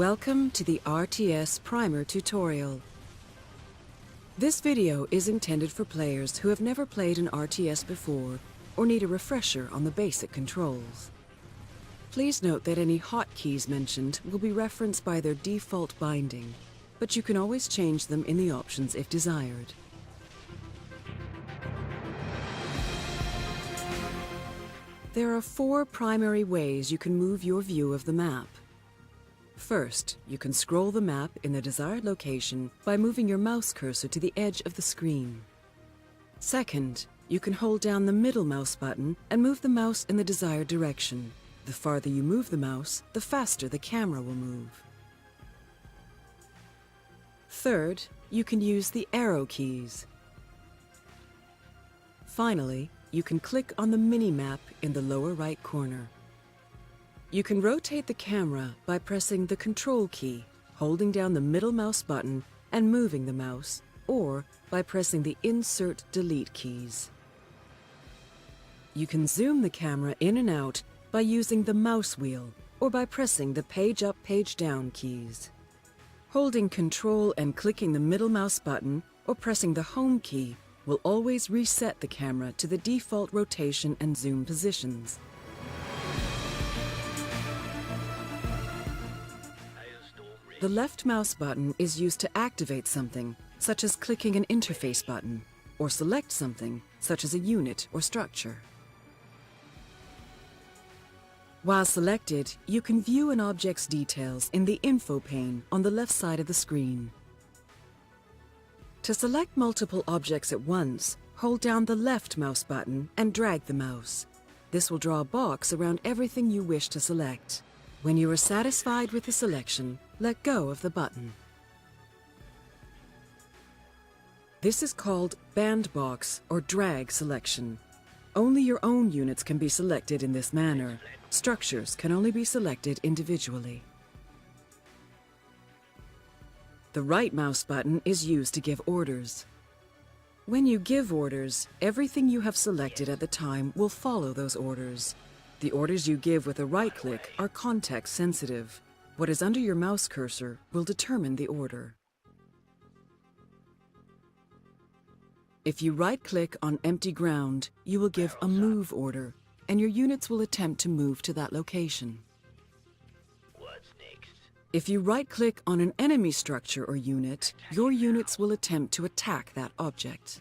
Welcome to the RTS Primer tutorial. This video is intended for players who have never played an RTS before or need a refresher on the basic controls. Please note that any hotkeys mentioned will be referenced by their default binding, but you can always change them in the options if desired. There are 4 primary ways you can move your view of the map. First, you can scroll the map in the desired location by moving your mouse cursor to the edge of the screen. Second, you can hold down the middle mouse button and move the mouse in the desired direction. The farther you move the mouse, the faster the camera will move. Third, you can use the arrow keys. Finally, you can click on the mini-map in the lower right corner. You can rotate the camera by pressing the Control key, holding down the middle mouse button and moving the mouse, or by pressing the Insert Delete keys. You can zoom the camera in and out by using the mouse wheel or by pressing the Page Up, Page Down keys. Holding Control and clicking the middle mouse button or pressing the Home key will always reset the camera to the default rotation and zoom positions. The left mouse button is used to activate something, such as clicking an interface button, or select something, such as a unit or structure. While selected, you can view an object's details in the info pane on the left side of the screen. To select multiple objects at once, hold down the left mouse button and drag the mouse. This will draw a box around everything you wish to select. When you are satisfied with the selection, let go of the button. This is called bandbox or drag selection. Only your own units can be selected in this manner. Structures can only be selected individually. The right mouse button is used to give orders. When you give orders, everything you have selected at the time will follow those orders. The orders you give with a right click are context sensitive. What is under your mouse cursor will determine the order. If you right-click on empty ground, you will give a move order, and your units will attempt to move to that location. What's next? If you right-click on an enemy structure or unit, your units will attempt to attack that object.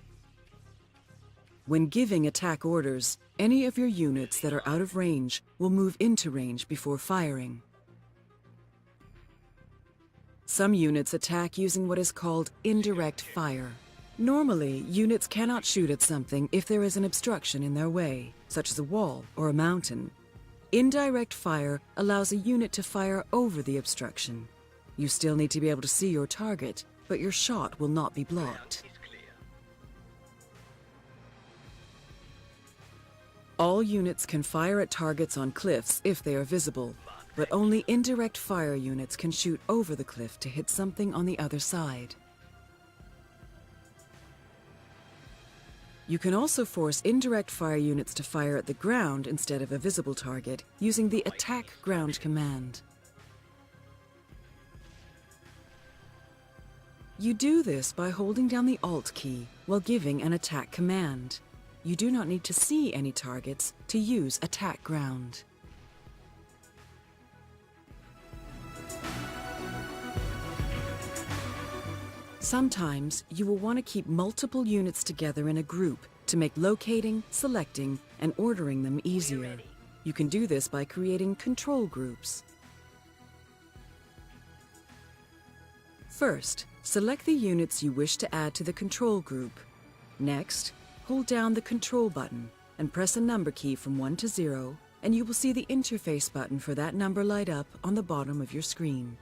When giving attack orders, any of your units that are out of range will move into range before firing. Some units attack using what is called indirect fire. Normally, units cannot shoot at something if there is an obstruction in their way, such as a wall or a mountain. Indirect fire allows a unit to fire over the obstruction. You still need to be able to see your target, but your shot will not be blocked. All units can fire at targets on cliffs if they are visible, but only indirect fire units can shoot over the cliff to hit something on the other side. You can also force indirect fire units to fire at the ground instead of a visible target using the Attack Ground command. You do this by holding down the Alt key while giving an attack command. You do not need to see any targets to use Attack Ground. Sometimes you will want to keep multiple units together in a group to make locating, selecting, and ordering them easier. You can do this by creating control groups. First, select the units you wish to add to the control group. Next, hold down the Control button and press a number key from 1 to 0, and you will see the interface button for that number light up on the bottom of your screen.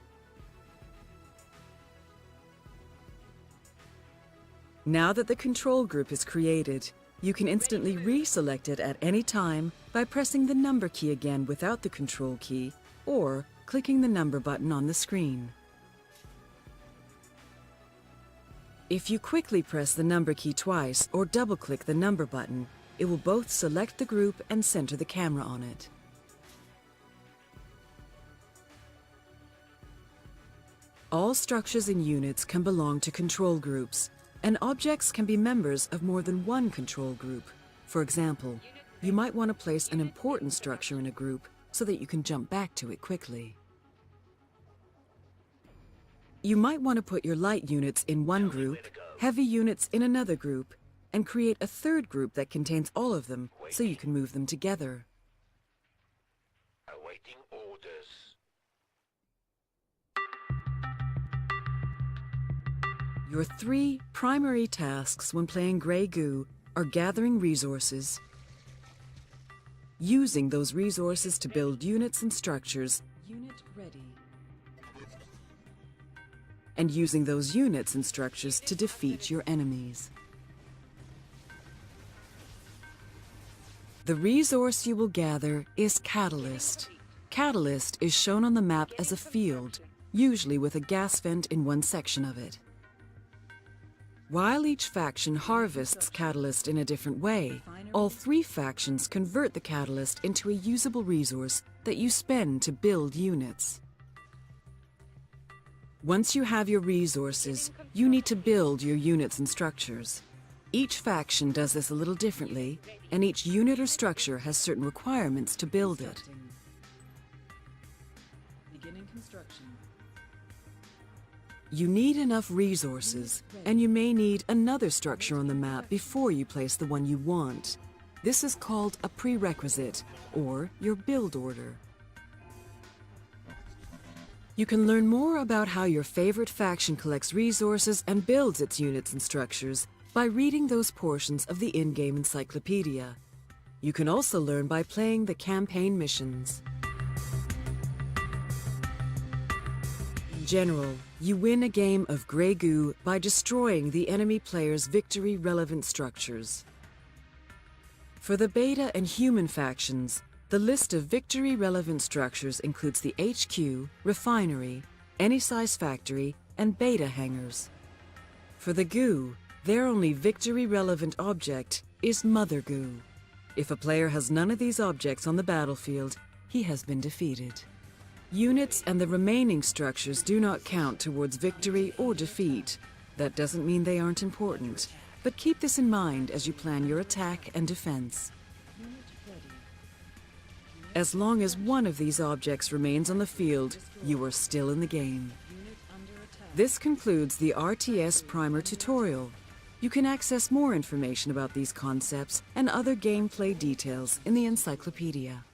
Now that the control group is created, you can instantly reselect it at any time by pressing the number key again without the Control key, or clicking the number button on the screen. If you quickly press the number key twice or double-click the number button, it will both select the group and center the camera on it. All structures and units can belong to control groups, and objects can be members of more than one control group. For example, you might want to place an important structure in a group so that you can jump back to it quickly. You might want to put your light units in one group, heavy units in another group, and create a third group that contains all of them so you can move them together. Awaiting orders. Your three primary tasks when playing Grey Goo are gathering resources, using those resources to build units and structures, unit ready, and using those units and structures to defeat your enemies. The resource you will gather is Catalyst. Catalyst is shown on the map as a field, usually with a gas vent in one section of it. While each faction harvests Catalyst in a different way, all three factions convert the Catalyst into a usable resource that you spend to build units. Once you have your resources, you need to build your units and structures. Each faction does this a little differently, and each unit or structure has certain requirements to build it. Beginning construction. You need enough resources, and you may need another structure on the map before you place the one you want. This is called a prerequisite, or your build order. You can learn more about how your favorite faction collects resources and builds its units and structures by reading those portions of the in-game encyclopedia. You can also learn by playing the campaign missions. In general, you win a game of Grey Goo by destroying the enemy player's victory-relevant structures. For the beta and human factions, the list of victory-relevant structures includes the HQ, refinery, any size factory, and beta hangars. For the Goo, their only victory-relevant object is Mother Goo. If a player has none of these objects on the battlefield, he has been defeated. Units and the remaining structures do not count towards victory or defeat. That doesn't mean they aren't important, but keep this in mind as you plan your attack and defense. As long as one of these objects remains on the field, you are still in the game. This concludes the RTS Primer tutorial. You can access more information about these concepts and other gameplay details in the encyclopedia.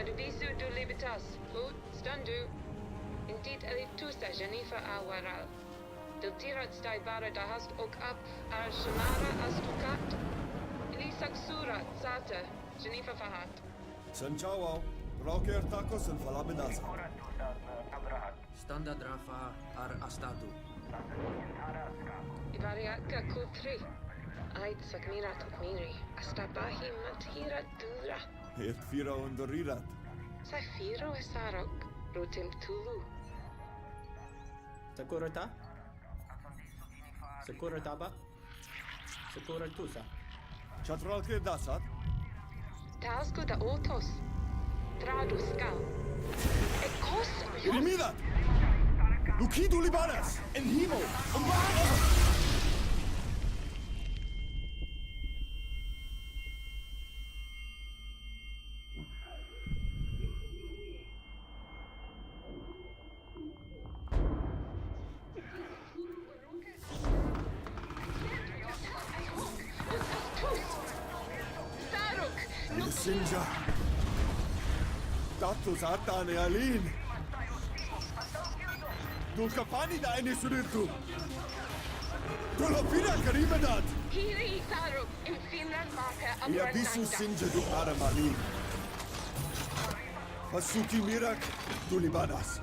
Servisu du libertas, fot stundu. Indeed elitusa Jenifa awaral. Diltirat stai vara dahast ok up ar shamara astukat. Ilisak surat zata Jenifa fahat. Sanchawa, roker tacos and falaminaza. Standard Rafa ar Astatu. Ivariaka kutri. Ait sakmira tutmiri. Astabahi matira dura. Het vira ondorirat. Safiro esarok. Rotim tulu. Sakurata? Sakurataba? Sakuratusa. Chatralke dasat. Talsko da otos. Traduskal. Ekos Irimidat! Lukidu libanas! En himo! Sinja. Tatus atane alin. Du kapani da eine suritu. Du lo pira karimadat. Hiri Saruk in Finland Marka Ja visu sinja du aramalin. Pasuki mirak du libanas.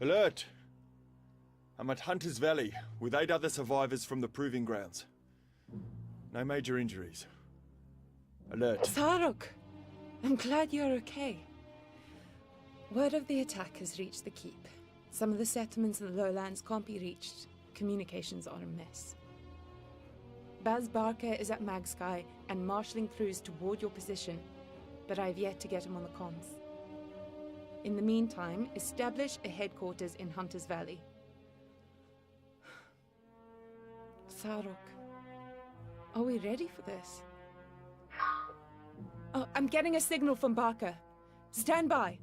Alert! I'm at Hunter's Valley with 8 other survivors from the proving grounds. No major injuries. Alert. Saruk, I'm glad you're okay. Word of the attack has reached the keep. Some of the settlements in the lowlands can't be reached. Communications are amiss. Baz Barker is at Magsky and marshalling crews toward your position, but I've yet to get him on the comms. In the meantime, establish a headquarters in Hunter's Valley. Saruk, are we ready for this? Oh, I'm getting a signal from Barker. Stand by.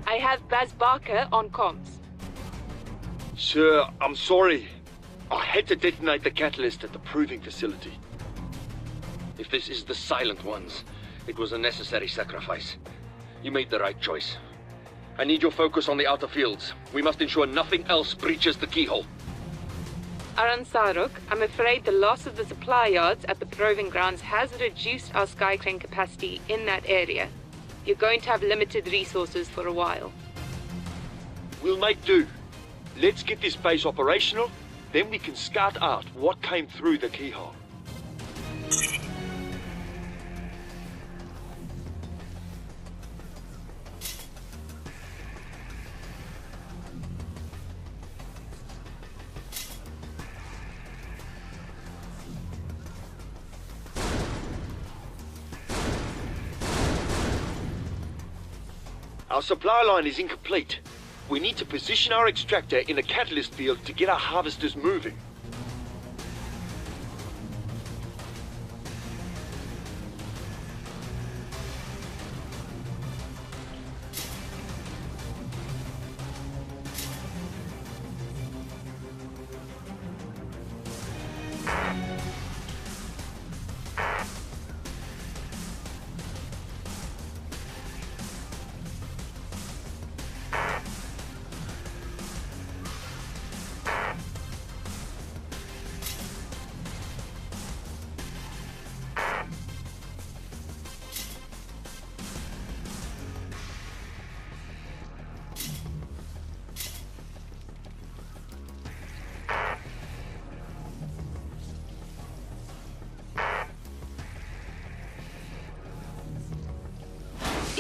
I have Baz Barker on comms. Sir, I'm sorry. I had to detonate the catalyst at the proving facility. If this is the Silent Ones, it was a necessary sacrifice. You made the right choice. I need your focus on the outer fields. We must ensure nothing else breaches the keyhole. Aran Saruk, I'm afraid the loss of the supply yards at the proving grounds has reduced our skycrane capacity in that area. You're going to have limited resources for a while. We'll make do. Let's get this base operational, then we can scout out what came through the keyhole. Our supply line is incomplete. We need to position our extractor in a catalyst field to get our harvesters moving.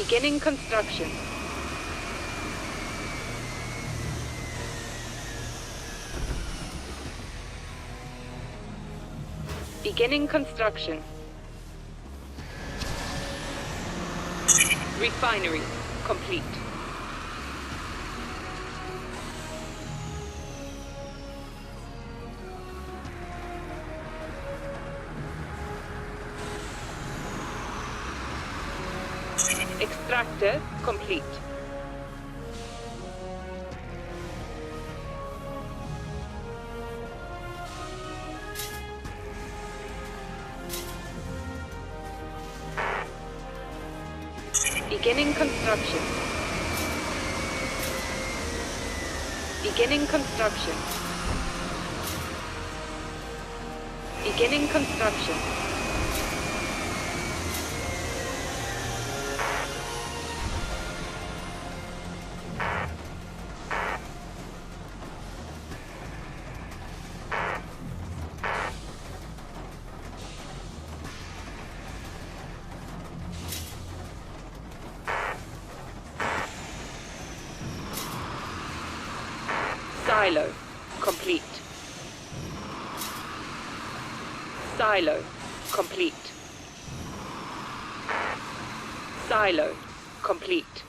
Beginning construction. Beginning construction. Refinery complete. Extractor complete. Beginning construction. Beginning construction. Beginning construction. Silo complete. Silo complete. Silo complete.